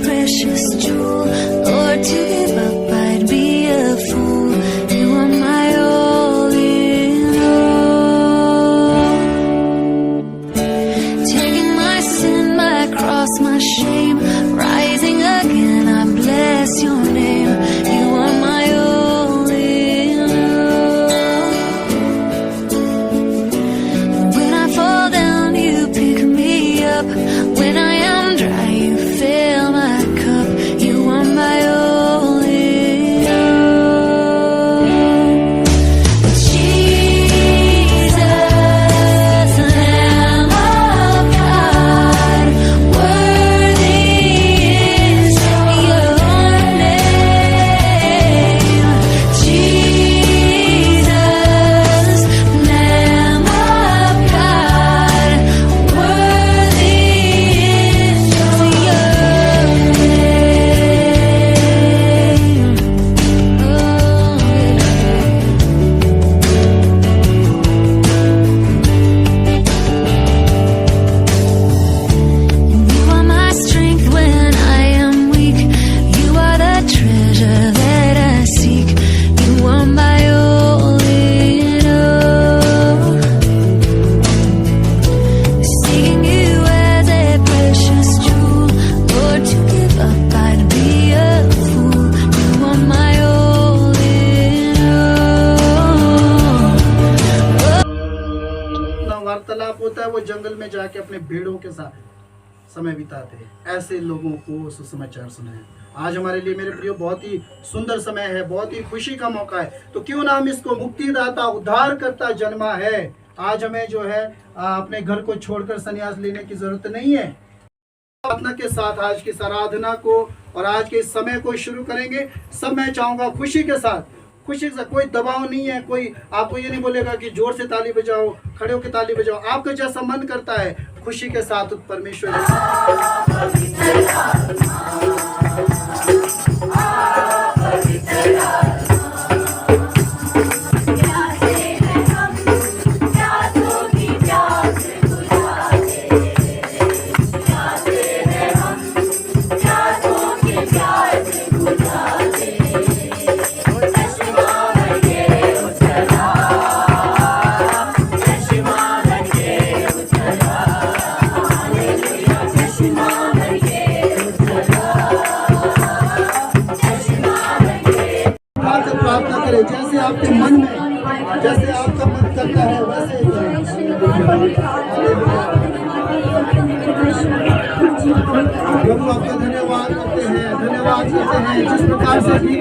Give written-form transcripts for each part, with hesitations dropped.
precious jewel. Lord, to give up I'd be a fool. You are my all in all. Taking my sin, my cross, my shame, rising again, I bless your name. You are my all in all. When I fall down, you pick me up. When I am dry, you fill my cup. You are my all in all. Jesus, Lamb of God, worthy is your name. Jesus, Lamb of God, worthy is your name. You are my strength when I am weak. You are the treasure that I seek. You are my all in all. Seeking you as a precious jewel. Lord, to give up I'd be a fool. You are my all in all. अपना वार्तालाप होता है वो जंगल में जाके अपने भेड़ों के साथ समय बिताते हैं। ऐसे लोगों को सुसमाचार सुनाएं। आज हमारे लिए मेरे प्रियो बहुत ही सुंदर समय है, बहुत ही खुशी का मौका है। तो क्यों ना हम इसको मुक्तिदाता उद्धार करता जन्मा है। आज हमें जो है अपने घर को छोड़कर संन्यास लेने की जरूरत नहीं है। प्रार्थना के साथ आज की इस आराधना को और आज के इस समय को शुरू करेंगे। सब मैं चाहूंगा खुशी के साथ, खुशी से, कोई दबाव नहीं है। कोई आपको ये नहीं बोलेगा कि जोर से ताली बजाओ, खड़े होकर ताली बजाओ। आपका जैसा मन करता है खुशी के साथ परमेश्वर प्रार्थना करें। जैसे आपके मन में, जैसे आपका मन करता है वैसे प्रभु आपका धन्यवाद करते हैं, धन्यवाद करते हैं जिस प्रकार से भी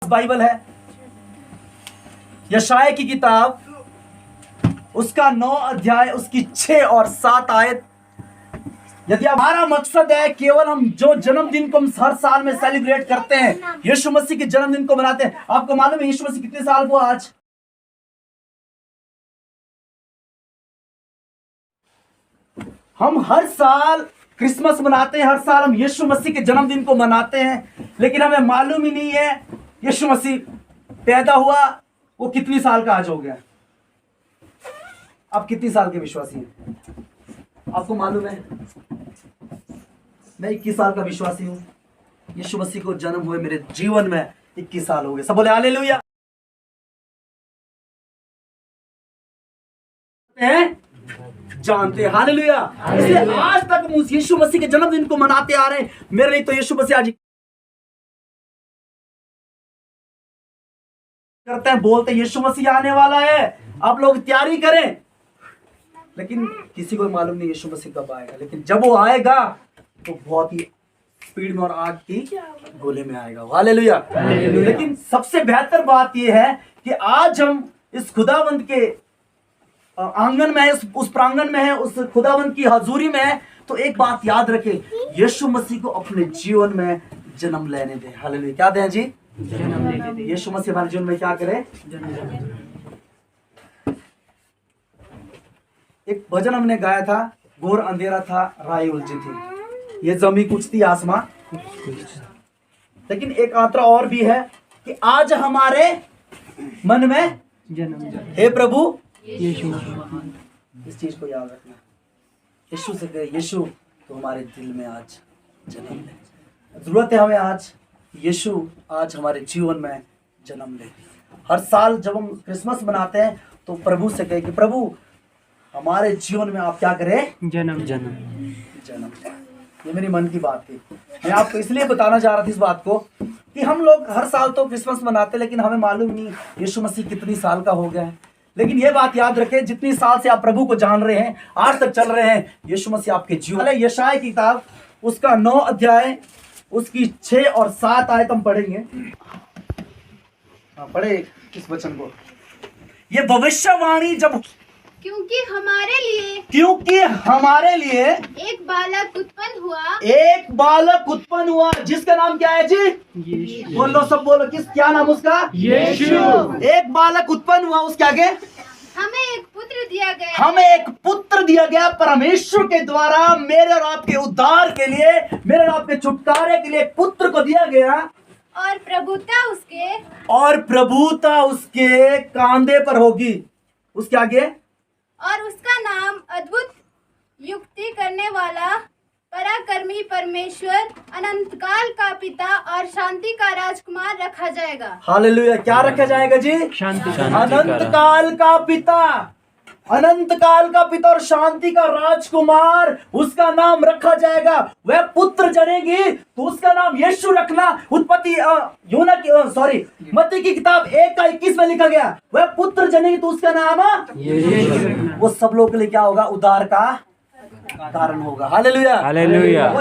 बाइबल है। यशाया की किताब उसका 9 अध्याय उसकी 6 और 7 आयत। यदि हमारा मकसद है केवल हम जो जन्मदिन को हम हर साल में सेलिब्रेट करते हैं, यीशु मसीह के जन्मदिन को मनाते हैं। आपको मालूम है यीशु मसीह कितने साल को आज? हम हर साल क्रिसमस मनाते हैं, हर साल हम यीशु मसीह के जन्मदिन को मनाते हैं, लेकिन हमें मालूम ही नहीं है यीशु मसीह पैदा हुआ वो कितनी साल का आज हो गया। आप कितनी साल के विश्वासी हैं? आपको मालूम है मैं 21 साल का विश्वासी हूं। यीशु मसीह को जन्म हुए मेरे जीवन में 21 साल हो गए। सब बोले हालेलुया। जानते हैं हालेलुया। इसलिए आज तक हम उस यीशु मसीह के जन्मदिन को मनाते आ रहे हैं। मेरे लिए तो यीशु मसीह आज करते हैं, बोलते हैं यीशु मसीह आने वाला है, आप लोग तैयारी करें। लेकिन किसी को मालूम नहीं यीशु मसीह कब आएगा। लेकिन जब वो आएगा तो बहुत ही स्पीड में और आग की गोले में आएगा। हालेलुया। लेकिन सबसे बेहतर बात यह है कि आज हम इस खुदावंत के आंगन में है, उस प्रांगण में है, उस खुदावंत की हजूरी में है। तो एक बात याद रखें, यीशु मसीह को अपने जीवन में जन्म लेने दें। हालेलुया। क्या दें जी? यीशु मसीह हमारे जीवन में क्या करे? एक भजन हमने गाया था, घोर अंधेरा था राह उलझी थी, ये जमी कुछ थी आसमां। लेकिन एक आंतरा और भी है कि आज हमारे मन में जन्म हे प्रभु यीशु। इस चीज को याद रखना। यीशु से कहे यीशु तो हमारे दिल में आज जन्म ले। जरूरत है हमें आज यीशु आज हमारे जीवन में जन्म ले। हर साल जब हम क्रिसमस मनाते हैं तो प्रभु से कहे कि प्रभु हमारे जीवन में आप क्या करें? जन्म। ये मेरी मन की बात थी। मैं आपको इसलिए बताना चाह रहा था इस बात को कि हम लोग हर साल तो क्रिसमस मनाते लेकिन हमें मालूम नहीं यीशु मसीह कितनी साल का हो गया है। लेकिन ये बात याद रखें, जितनी साल से आप प्रभु को जान रहे हैं, आज तक चल रहे हैं, यीशु मसीह आपके जीवन। यशाया की किताब उसका 9 अध्याय उसकी 6 और 7 आयत हम पढ़ेंगे। पढ़े इस वचन को। ये भविष्यवाणी जब क्योंकि हमारे लिए एक बालक उत्पन्न हुआ जिसका नाम क्या है जी? बोलो सब बोलो, क्या नाम उसका? यीशु। एक बालक उत्पन्न हुआ, उसके आगे हमें एक पुत्र दिया गया परमेश्वर के द्वारा मेरे और आपके उद्धार के लिए, मेरे और आपके छुटकारे के लिए एक पुत्र को दिया गया और प्रभुता उसके कांधे पर होगी। उसके आगे और उसका नाम अद्भुत युक्ति करने वाला, पराक्रमी परमेश्वर, अनंतकाल का पिता और शांति का राजकुमार रखा जाएगा। हालेलुया। क्या रखा जाएगा जी? अनंतकाल का पिता, अनंतकाल का पिता और शांति का राजकुमार, उसका नाम रखा जाएगा। वह पुत्र जनेगी तो उसका नाम यीशु रखना। उत्पत्ति मत्ती की किताब 1:21 में लिखा गया, वह पुत्र जनेगी तो उसका नाम यीशु। वो सब लोगों के लिए क्या होगा? उद्धार का कारण होगा। हालेलुया। हालेलुया।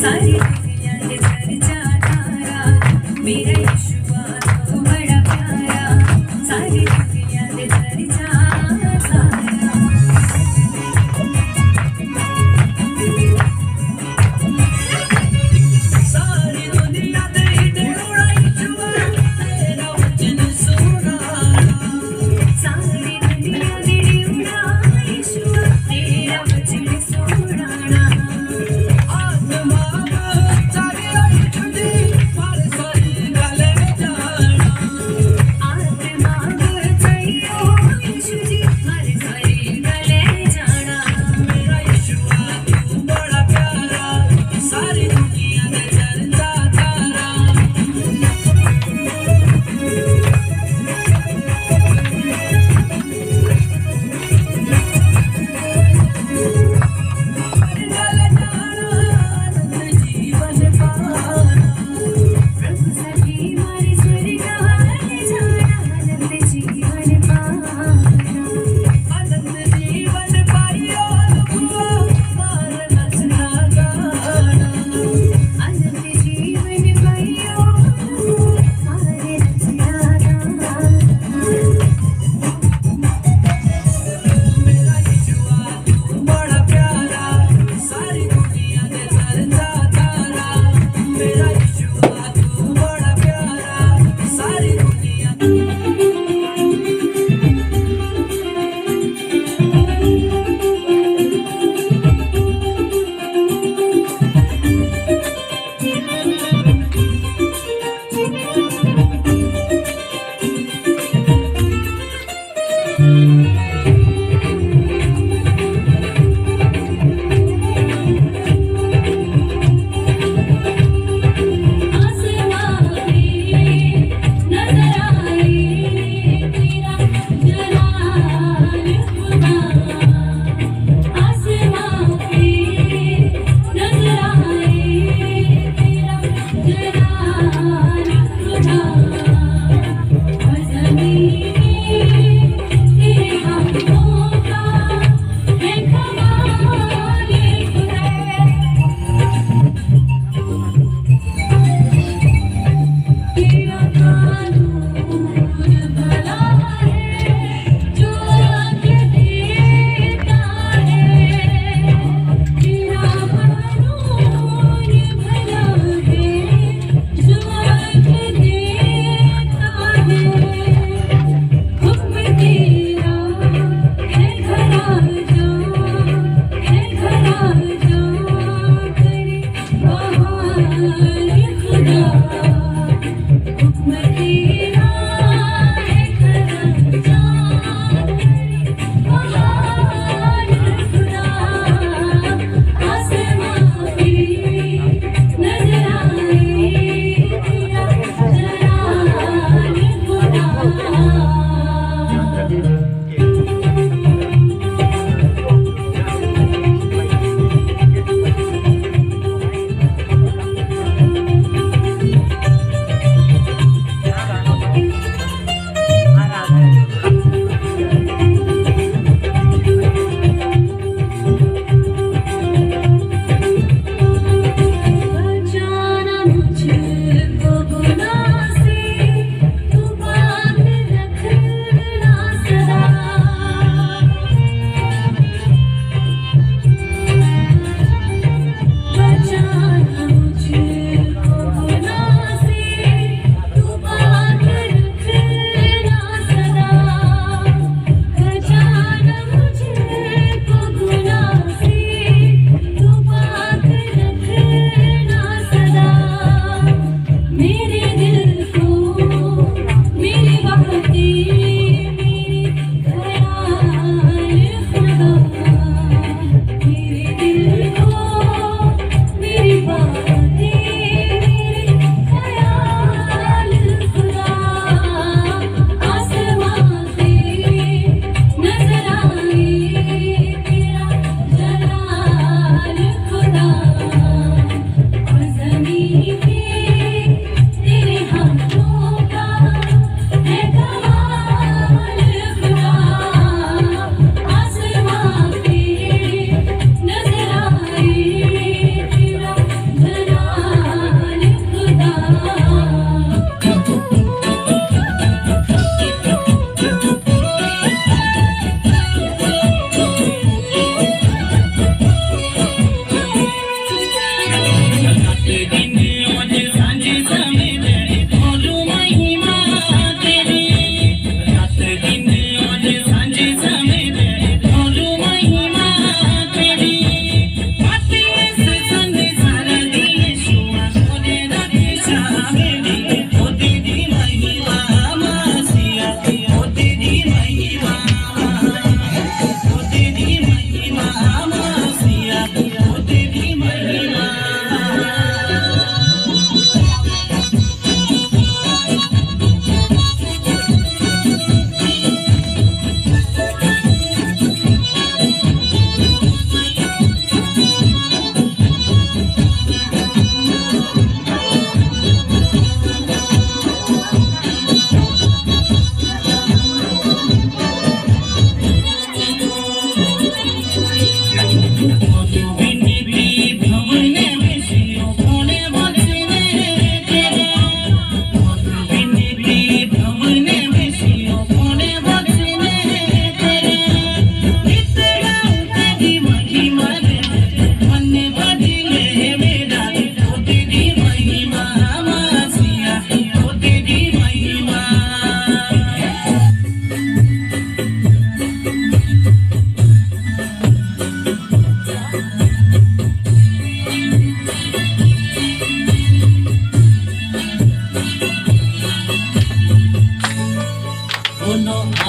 सारी दुनिया दे चर्चा तारा मेरा यीशुआ तो बड़ा प्यारा सारी दुनिया दे चर्चा तारा सारी दुनिया दे उड़ा यीशुआ तेरा वचन सुना सारी दुनिया दे उड़ा यीशुआ तेरा वचन सुनाना आत्मा सारी छुटी मारे सारी गले जाना आत्मा चाहिए यीशु जी मारे सारी गले जाना मेरा यीशुआ तू बड़ा प्यारा सारी दुनिया दे चर्चा तारा जीवन पाना प्रभु सखी मारी स्वर्गाले जाना आनंद जीवन पाना आनंद जीवन पाइयो लुआ मार नचना गाना आनंद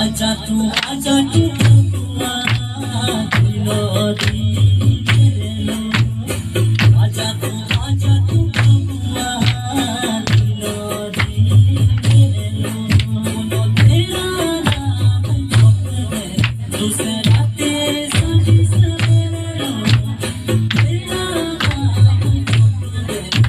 आजा तू बबुआ दिलोरी मेरे लो आजा तू बबुआ दिलोरी मेरे लो बोलो तेरा नाम है दूसरा तेरे साथ सवेरे लो तेरा नाम है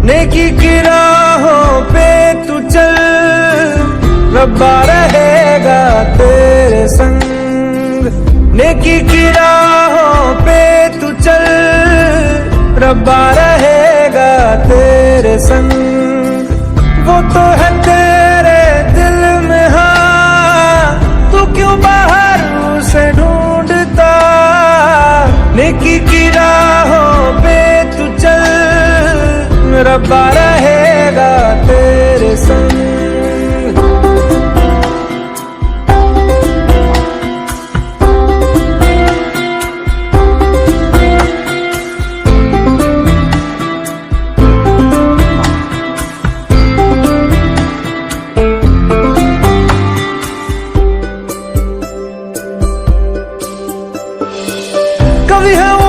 नेकी की राहों पे तू चल, रब्बा रहेगा तेरे संग। नेकी की राहों पे तू चल, रब्बा रहेगा तेरे संग। वो तो है रब्बा रहेगा तेरे संग। कभी हम